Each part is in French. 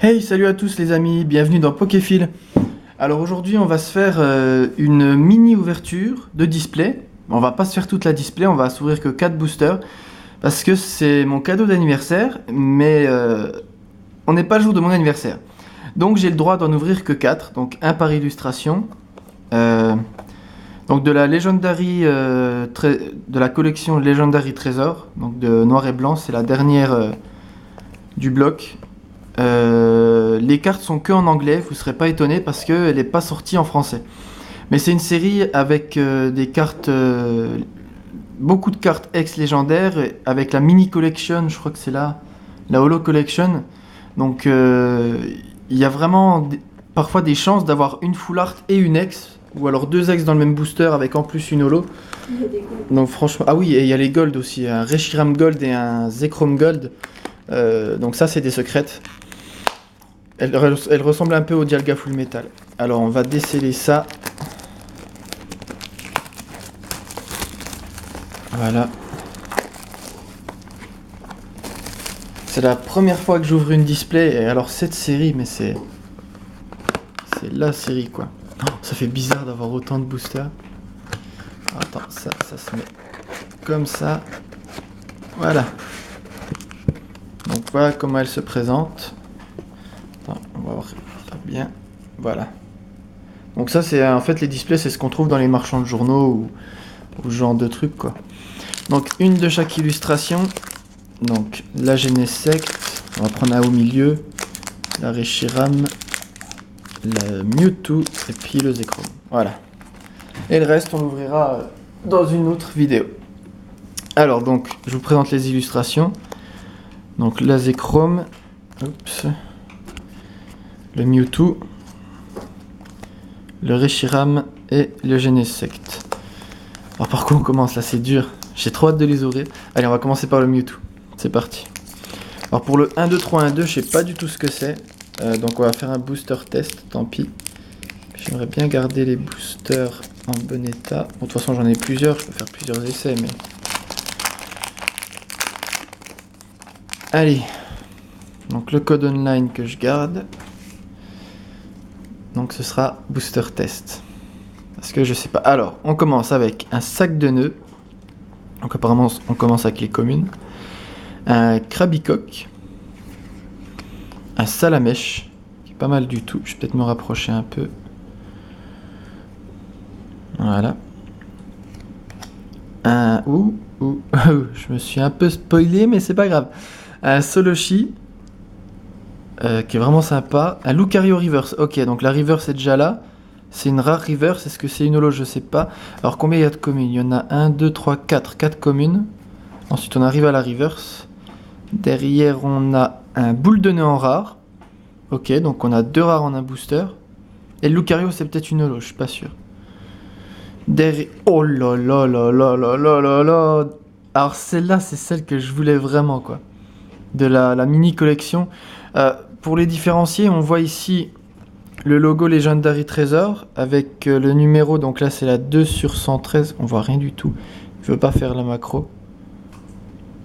Hey, salut à tous les amis, bienvenue dans Pokéfil. Alors aujourd'hui on va se faire une mini ouverture de display. On va pas se faire toute la display, on va s'ouvrir que 4 boosters. Parce que c'est mon cadeau d'anniversaire, mais on n'est pas le jour de mon anniversaire. Donc j'ai le droit d'en ouvrir que 4, donc un par illustration. Donc de la Legendary, de la collection Legendary Trésor, donc de noir et blanc, c'est la dernière du bloc. Les cartes sont que en anglais, vous serez pas étonné parce qu'elle n'est pas sortie en français. Mais c'est une série avec des cartes, beaucoup de cartes ex-légendaires, avec la mini collection, je crois que c'est la holo collection. Donc il y a vraiment parfois des chances d'avoir une full art et une ex, ou alors 2 ex dans le même booster avec en plus une holo. Donc franchement, ah oui, et il y a les gold aussi, un Reshiram Gold et un Zekrom Gold. Donc ça c'est des secrètes. Elle ressemble un peu au Dialga Full Metal. Alors on va déceler ça. Voilà. C'est la première fois que j'ouvre une display. Et alors cette série, mais c'est la série quoi. Oh, ça fait bizarre d'avoir autant de boosters. Attends, ça se met comme ça. Voilà. Donc voilà comment elle se présente. Attends, on va voir bien. Voilà. Donc ça c'est en fait les displays, c'est ce qu'on trouve dans les marchands de journaux ou ce genre de trucs quoi. Donc une de chaque illustration. Donc la Genesect, on va prendre un au milieu, la Reshiram, le Mewtwo et puis le Zekrom. Voilà. Et le reste on l'ouvrira dans une autre vidéo. Alors donc je vous présente les illustrations. Donc la Zekrom, oups, le Mewtwo, le Reshiram et le Genesect. Alors par quoi on commence là, c'est dur. J'ai trop hâte de les ouvrir. Allez, on va commencer par le Mewtwo. C'est parti. Alors pour le 1, 2, 3, 1, 2, je sais pas du tout ce que c'est. Donc on va faire un booster test, tant pis. J'aimerais bien garder les boosters en bon état. Bon, de toute façon j'en ai plusieurs, je peux faire plusieurs essais, mais... Allez. Donc le code online que je garde. Donc ce sera booster test. Parce que je sais pas. Alors, on commence avec un sac de nœuds. Donc apparemment, on commence avec les communes. Un Krabicoque. Un Salamèche, qui est pas mal du tout. Je vais peut-être me rapprocher un peu. Voilà. Un... je me suis un peu spoilé, mais c'est pas grave. Un Soloshi. Qui est vraiment sympa. Un Lucario Reverse. Ok, donc la Reverse est déjà là. C'est une rare Reverse. Est-ce que c'est une holo? Je sais pas. Alors combien il y a de communes? Il y en a 1, 2, 3, 4. 4 communes. Ensuite on arrive à la Reverse. Derrière on a un boule de nez en rare. Ok, donc on a 2 rares en un booster. Et le Lucario c'est peut-être une holo, je suis pas sûr. Derrière... Oh là là là là là là là là. Alors celle-là c'est celle que je voulais vraiment quoi. De la mini collection. Pour les différencier, on voit ici le logo Legendary Trésor avec le numéro, donc là c'est la 2 sur 113, on voit rien du tout, je veux pas faire la macro.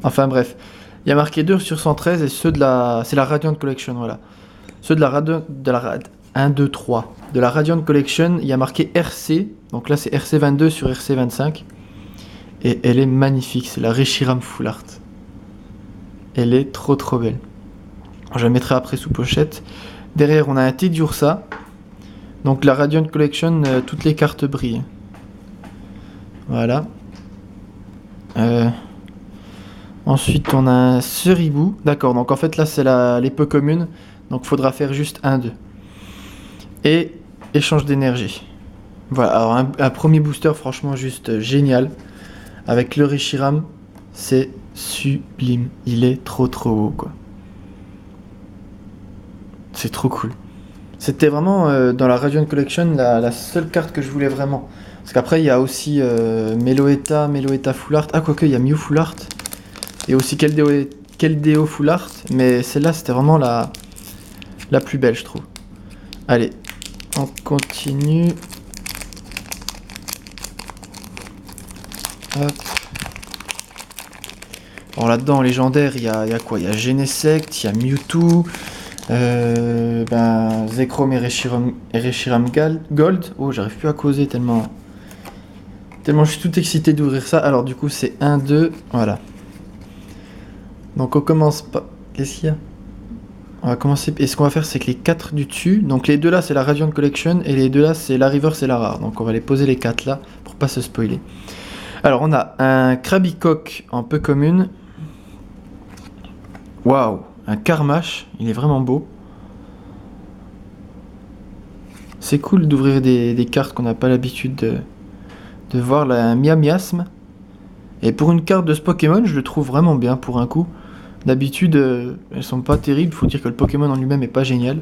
Enfin bref, il y a marqué 2 sur 113 et ceux de la... c'est la Radiant Collection, voilà. Ceux de la Radiant... 1, 2, 3. De la Radiant Collection, il y a marqué RC, donc là c'est RC22 sur RC25. Et elle est magnifique, c'est la Reshiram Full Art. Elle est trop belle. Je la mettrai après sous pochette. Derrière, on a un Teddiursa. Donc la Radiant Collection, toutes les cartes brillent. Voilà. Ensuite, on a un Ceribou. D'accord, donc en fait là, c'est les peu communes. Donc il faudra faire juste 1, 2. Et échange d'énergie. Voilà, alors un premier booster, franchement, juste génial. Avec le Reshiram, c'est sublime. Il est trop haut, quoi. c'est trop cool. C'était vraiment dans la Radiant Collection la seule carte que je voulais vraiment. Parce qu'après il y a aussi Meloetta Full Art. Ah quoique il y a Mew Full Art. Et aussi Keldeo Full Art. Mais celle-là c'était vraiment la plus belle je trouve. Allez, on continue. Hop. Alors là-dedans en légendaire il y a quoi? Il y a Genesect, il y a Mewtwo. Zekrom et Reshiram Gold. Oh, j'arrive plus à causer tellement je suis tout excité d'ouvrir ça. Alors du coup c'est 1, 2, voilà. Donc on commence pas. Qu'est-ce qu'il y a? On va commencer. Et ce qu'on va faire c'est que les 4 du dessus. Donc les deux là c'est la Radiant Collection et les deux là c'est la Reverse et la Rare. Donc on va les poser les 4 là pour pas se spoiler. Alors on a un Krabicock en peu commune. Waouh! Un Karmash, il est vraiment beau. C'est cool d'ouvrir des cartes qu'on n'a pas l'habitude de voir. Là, un Miasme. Et pour une carte de ce Pokémon, je le trouve vraiment bien pour un coup. D'habitude, elles sont pas terribles. Faut dire que le Pokémon en lui-même est pas génial.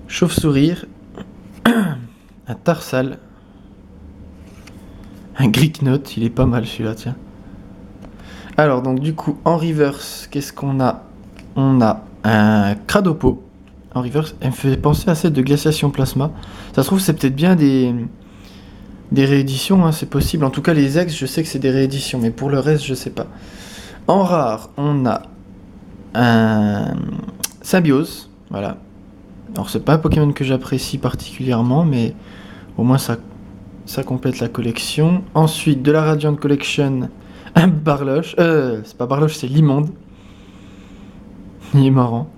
Chauve-sourire. Un Tarsal. Un Greeknote, il est pas mal celui-là, tiens. Alors, donc du coup, en reverse, qu'est-ce qu'on a? On a un Cradopo. En reverse, elle me fait penser à celle de Glaciation Plasma. Ça se trouve, c'est peut-être bien des rééditions, hein, c'est possible. En tout cas, les ex, je sais que c'est des rééditions, mais pour le reste, je sais pas. En rare, on a un Symbiose. Voilà. Alors, c'est pas un Pokémon que j'apprécie particulièrement, mais au moins ça complète la collection. Ensuite, de la Radiant Collection, un Barloche. C'est pas Barloche, c'est Limonde. Il est marrant.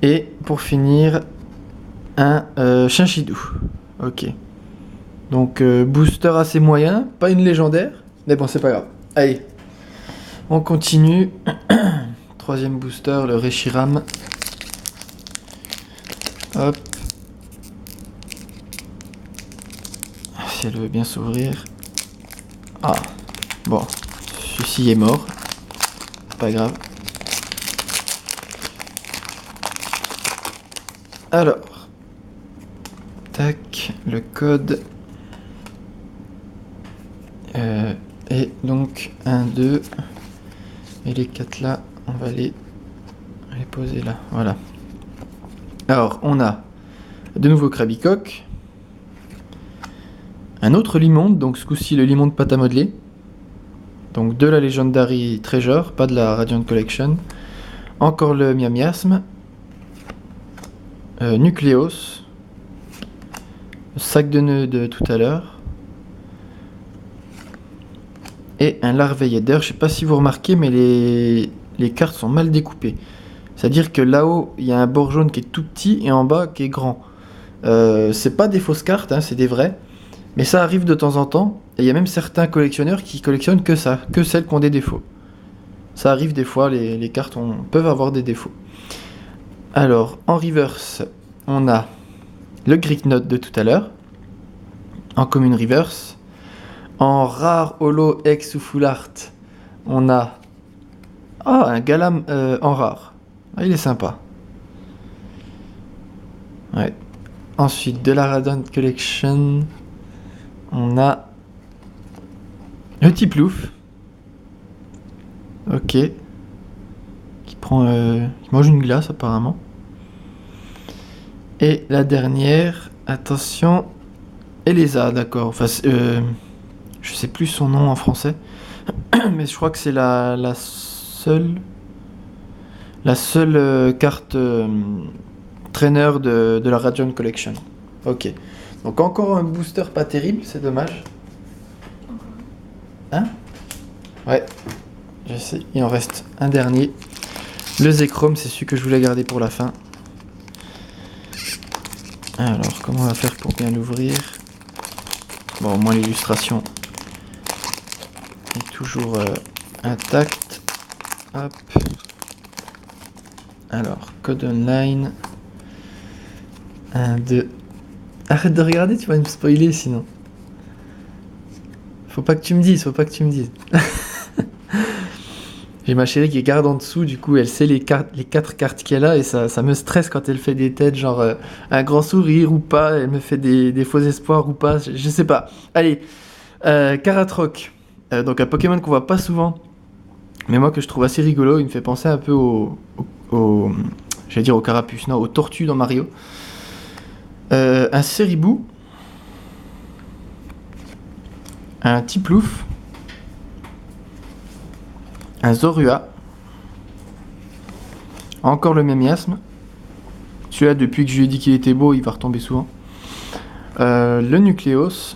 Et pour finir, un Chinchidou. Ok. Donc booster assez moyen, pas une légendaire, mais bon c'est pas grave. Allez, on continue. Troisième booster, le Reshiram. Hop. Si elle veut bien s'ouvrir. Ah, bon, celui-ci est mort. Pas grave. Alors, tac, le code. Et donc 1, 2. Et les 4 là, on va les poser là. Voilà. Alors, on a de nouveau Krabicock. Un autre Limonde, donc ce coup-ci le Limonde pâte à modeler. Donc de la Legendary Treasure, pas de la Radiant Collection. Encore le Miasme. Nucleos. Sac de nœuds de tout à l'heure. Et un Larveilleder. Je sais pas si vous remarquez, mais les cartes sont mal découpées. C'est-à-dire que là-haut, il y a un bord jaune qui est tout petit et en bas qui est grand. C'est pas des fausses cartes, hein, c'est des vraies. Mais ça arrive de temps en temps. Et il y a même certains collectionneurs qui collectionnent que ça, que celles qui ont des défauts. Ça arrive des fois, les cartes peuvent avoir des défauts. Alors, en reverse, on a le Greeknote de tout à l'heure. En commune reverse. En rare holo X ou full art, on a un Galam en rare. Ah, il est sympa. Ouais. Ensuite, de la Radiant Collection, on a le Tiplouf. Ok. Qui mange une glace apparemment. Et la dernière, attention, Elesa, d'accord. Enfin, je sais plus son nom en français, mais je crois que c'est la seule carte trainer de la Radiant Collection. Ok. Donc encore un booster pas terrible, c'est dommage. Hein? Ouais. Je sais, il en reste un dernier. Le Zekrom, c'est celui que je voulais garder pour la fin. Alors, comment on va faire pour bien l'ouvrir? Bon, au moins l'illustration est toujours intacte. Hop. Alors, code online. 1, 2. Arrête de regarder, tu vas me spoiler sinon. Faut pas que tu me dises. J'ai ma chérie qui garde en dessous, du coup, elle sait les 4 cartes qu'elle a et ça me stresse quand elle fait des têtes, genre un grand sourire ou pas, elle me fait des faux espoirs ou pas, je sais pas. Allez, Karatroc, donc un Pokémon qu'on voit pas souvent, mais moi que je trouve assez rigolo, il me fait penser un peu j'allais dire au Carapuce, non, aux tortues dans Mario. Un Ceribou, un Tiplouf, un Zorua, encore le même miasme. Celui-là, depuis que je lui ai dit qu'il était beau, il va retomber souvent. Le Nucléos.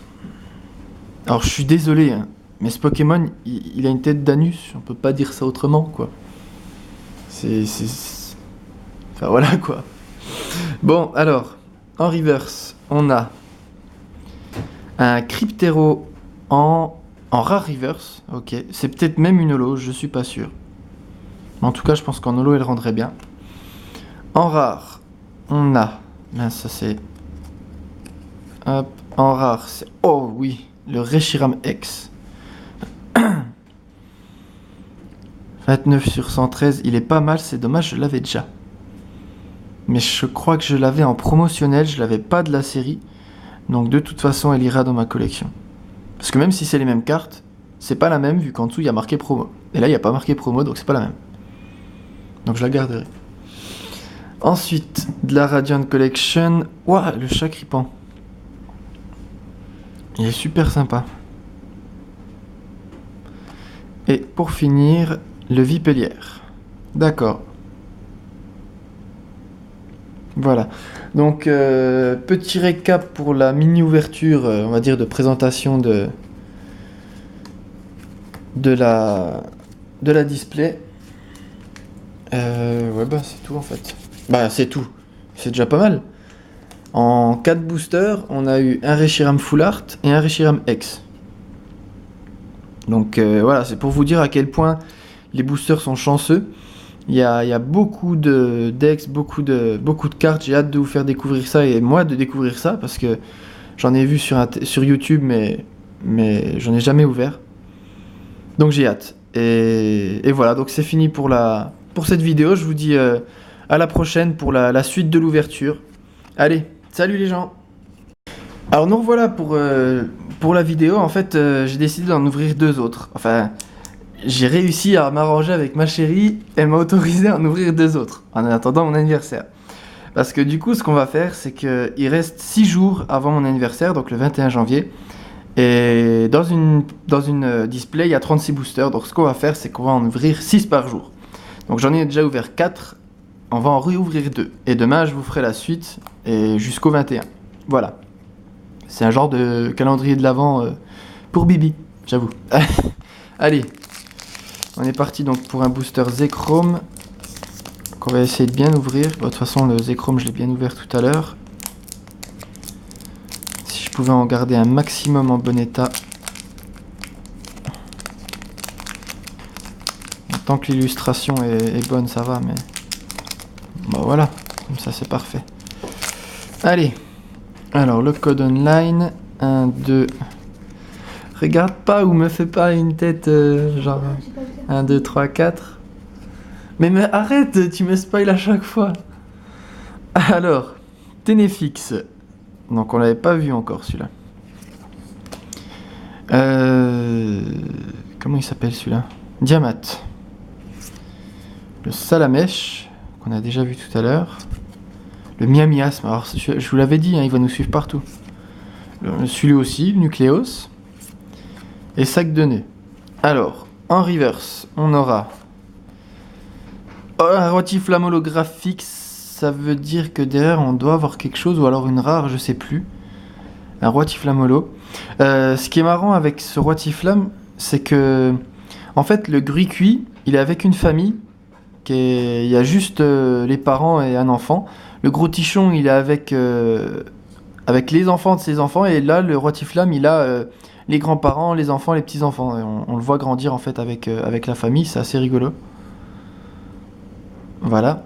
Alors, je suis désolé, hein, mais ce Pokémon, il a une tête d'anus. On peut pas dire ça autrement, quoi. Enfin, voilà, quoi. Bon, alors, en reverse, on a un Cryptero en rare reverse. Ok, c'est peut-être même une holo, je suis pas sûr. En tout cas, je pense qu'en holo, elle rendrait bien. En rare, on a... Mince, ça c'est... Hop, en rare, c'est... Oh oui, le Reshiram X. 29 sur 113, il est pas mal, c'est dommage, je l'avais déjà. Mais je crois que je l'avais en promotionnel, je l'avais pas de la série. Donc de toute façon, elle ira dans ma collection. Parce que même si c'est les mêmes cartes, c'est pas la même vu qu'en dessous il y a marqué promo. Et là il n'y a pas marqué promo, donc c'est pas la même. Donc je la garderai. Ensuite, de la Radiant Collection. Ouah, le Chakripan. Il est super sympa. Et pour finir, le Vipellière. D'accord. Voilà. Donc, petit récap pour la mini-ouverture, on va dire, de présentation de la display. Ouais, bah, c'est tout en fait. Bah, c'est tout. C'est déjà pas mal. En 4 boosters, on a eu un Reshiram Full Art et un Reshiram X. Donc, voilà, c'est pour vous dire à quel point les boosters sont chanceux. Il y a beaucoup de decks, beaucoup de cartes. J'ai hâte de vous faire découvrir ça et moi de découvrir ça parce que j'en ai vu sur YouTube, mais j'en ai jamais ouvert. Donc j'ai hâte. Et voilà, donc c'est fini pour cette vidéo. Je vous dis à la prochaine pour la suite de l'ouverture. Allez, salut les gens! Alors nous revoilà pour la vidéo. En fait, j'ai décidé d'en ouvrir 2 autres. Enfin... J'ai réussi à m'arranger avec ma chérie, elle m'a autorisé à en ouvrir 2 autres, en attendant mon anniversaire. Parce que du coup, ce qu'on va faire, c'est qu'il reste 6 jours avant mon anniversaire, donc le 21 janvier. Et dans une display, il y a 36 boosters, donc ce qu'on va faire, c'est qu'on va en ouvrir 6 par jour. Donc j'en ai déjà ouvert 4, on va en réouvrir 2. Et demain, je vous ferai la suite, et jusqu'au 21. Voilà. C'est un genre de calendrier de l'Avent pour Bibi, j'avoue. Allez. On est parti donc pour un booster Zekrom qu'on va essayer de bien ouvrir. Bon, de toute façon, le Zekrom, je l'ai bien ouvert tout à l'heure. Si je pouvais en garder un maximum en bon état. Tant que l'illustration est bonne, ça va, mais... Bon, voilà. Comme ça, c'est parfait. Allez. Alors, le code online. 1, 2... Regarde pas ou me fais pas une tête genre 1, 2, 3, 4. Mais arrête, tu me spoil à chaque fois. Alors, Ténéfix. Donc on l'avait pas vu encore celui-là. Comment il s'appelle celui-là? Diamat. Le Salamèche, qu'on a déjà vu tout à l'heure. Le Miamiasme. Alors je vous l'avais dit, hein, il va nous suivre partout. Celui-là aussi, le Nucléos. Et sac de nœud. Alors, en reverse, on aura un Rotiflamme holographique. Ça veut dire que derrière on doit avoir quelque chose, ou alors une rare, je sais plus. Un Rotiflamme holo. Ce qui est marrant avec ce Rotiflamme, c'est que en fait le Gruicui, il est avec une famille. Il y a juste les parents et un enfant. Le Gros Tichon, il est avec les enfants de ses enfants. Et là, le Rotiflamme, il a les grands-parents, les enfants, les petits-enfants. On le voit grandir en fait avec la famille, c'est assez rigolo. Voilà.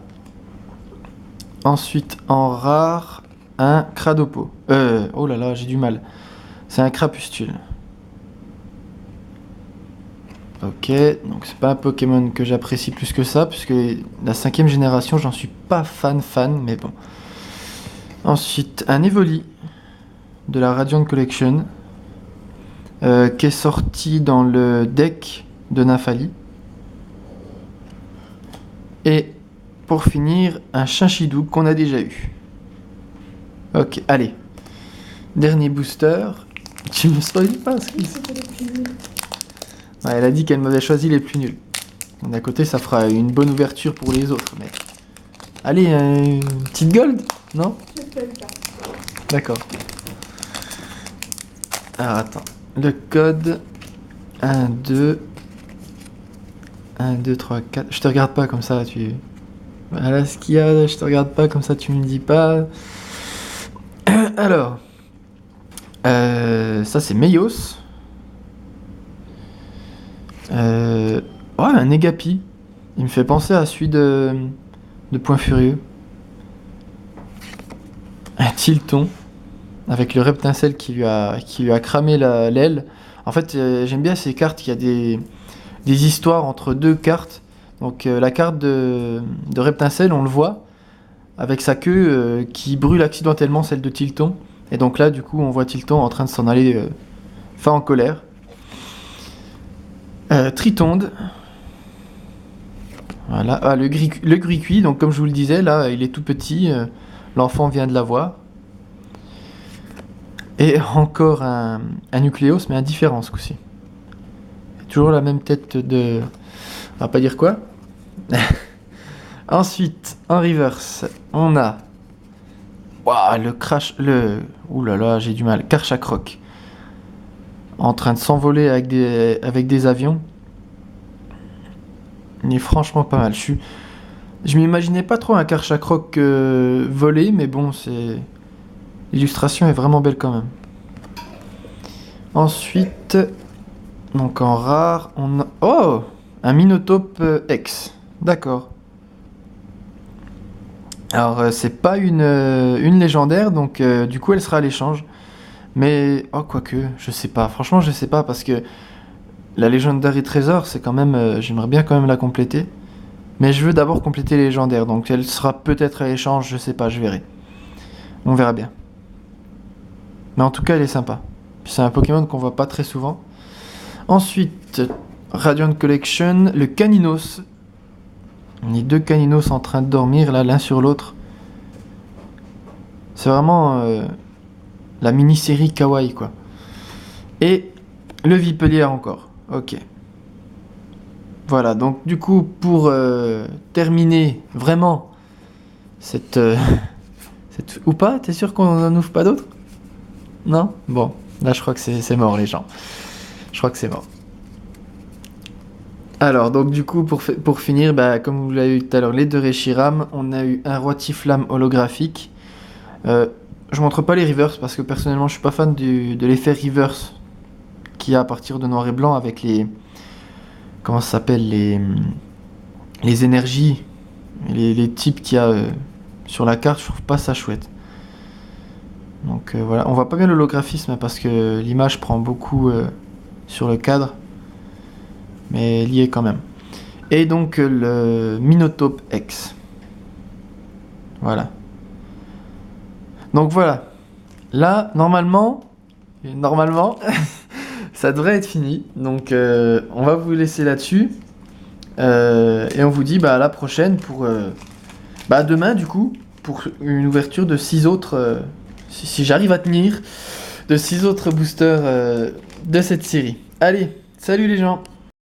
Ensuite, en rare, un Cradopo. Oh là là, j'ai du mal. C'est un Crapustule. Ok, donc c'est pas un Pokémon que j'apprécie plus que ça, puisque la 5ème génération, j'en suis pas fan, mais bon. Ensuite, un Evoli de la Radiant Collection, qui est sorti dans le deck de Nafali. Et pour finir, un Chinchidou qu'on a déjà eu. Ok, allez. Dernier booster. Tu me spoil pas ce qu'il Ouais, elle a dit qu'elle m'avait choisi les plus nuls. D'un côté, ça fera une bonne ouverture pour les autres, mais... Allez, une petite gold, non? D'accord. Alors, attends. Le code... 1, 2... 1, 2, 3, 4... Je te regarde pas comme ça, tu... Voilà ce qu'il y a, je te regarde pas comme ça, tu me dis pas... Alors... ça, c'est Meios. Ouais, un Negapi. Il me fait penser à celui de Point Furieux. Un Tilton. Avec le Reptincelle qui lui a cramé l'aile. En fait, j'aime bien ces cartes, il y a des histoires entre deux cartes. Donc la carte de Reptincelle, on le voit, avec sa queue qui brûle accidentellement celle de Tilton. Et donc là, du coup, on voit Tilton en train de s'en aller fin en colère. Tritonde. Voilà. Ah, le Gricuit, donc comme je vous le disais, là, il est tout petit. L'enfant vient de l'avoir. Et encore un Nucléos, mais un différent ce coup-ci. Toujours la même tête de... On va pas dire quoi. Ensuite, en reverse, on a... Waouh, le crash... Ouh là là, j'ai du mal. Karchakroc. En train de s'envoler avec des avions. Il est franchement pas mal. Je m'imaginais pas trop un Karchakroc volé, mais bon, c'est... L'illustration est vraiment belle quand même. Ensuite, donc en rare, on a... Oh, un Minotape X. D'accord. Alors, c'est pas une légendaire, donc du coup, elle sera à l'échange. Mais, oh, quoique, je sais pas. Franchement, je sais pas, parce que la Legendary Trésor, c'est quand même... j'aimerais bien quand même la compléter. Mais je veux d'abord compléter les légendaires, donc elle sera peut-être à l'échange, je sais pas, je verrai. On verra bien. Mais en tout cas, elle est sympa. Puis c'est un Pokémon qu'on voit pas très souvent. Ensuite, Radiant Collection, le Caninos. On est deux Caninos en train de dormir, là, l'un sur l'autre. C'est vraiment la mini-série kawaii, quoi. Et le Vipelière encore. Ok. Voilà, donc du coup, pour terminer vraiment cette... Ou pas? T'es sûr qu'on n'en ouvre pas d'autres? Non? Bon, là je crois que c'est mort les gens. Je crois que c'est mort. Alors, donc du coup, pour finir, bah, comme vous l'avez eu tout à l'heure, les deux Reshiram, on a eu un Roitiflamme holographique. Je montre pas les reverse parce que personnellement je suis pas fan de l'effet reverse qu'il y a à partir de noir et blanc avec les... Comment ça s'appelle? Les énergies, les types qu'il y a sur la carte, je trouve pas ça chouette. Donc voilà, on voit pas bien l'holographisme parce que l'image prend beaucoup sur le cadre, mais elle y est quand même. Et donc le Minotape X. Voilà. Donc voilà. Là, normalement, ça devrait être fini. Donc on va vous laisser là-dessus. Et on vous dit à la prochaine pour... demain du coup, pour une ouverture de 6 autres... si j'arrive à tenir, de 6 autres boosters de cette série. Allez, salut les gens!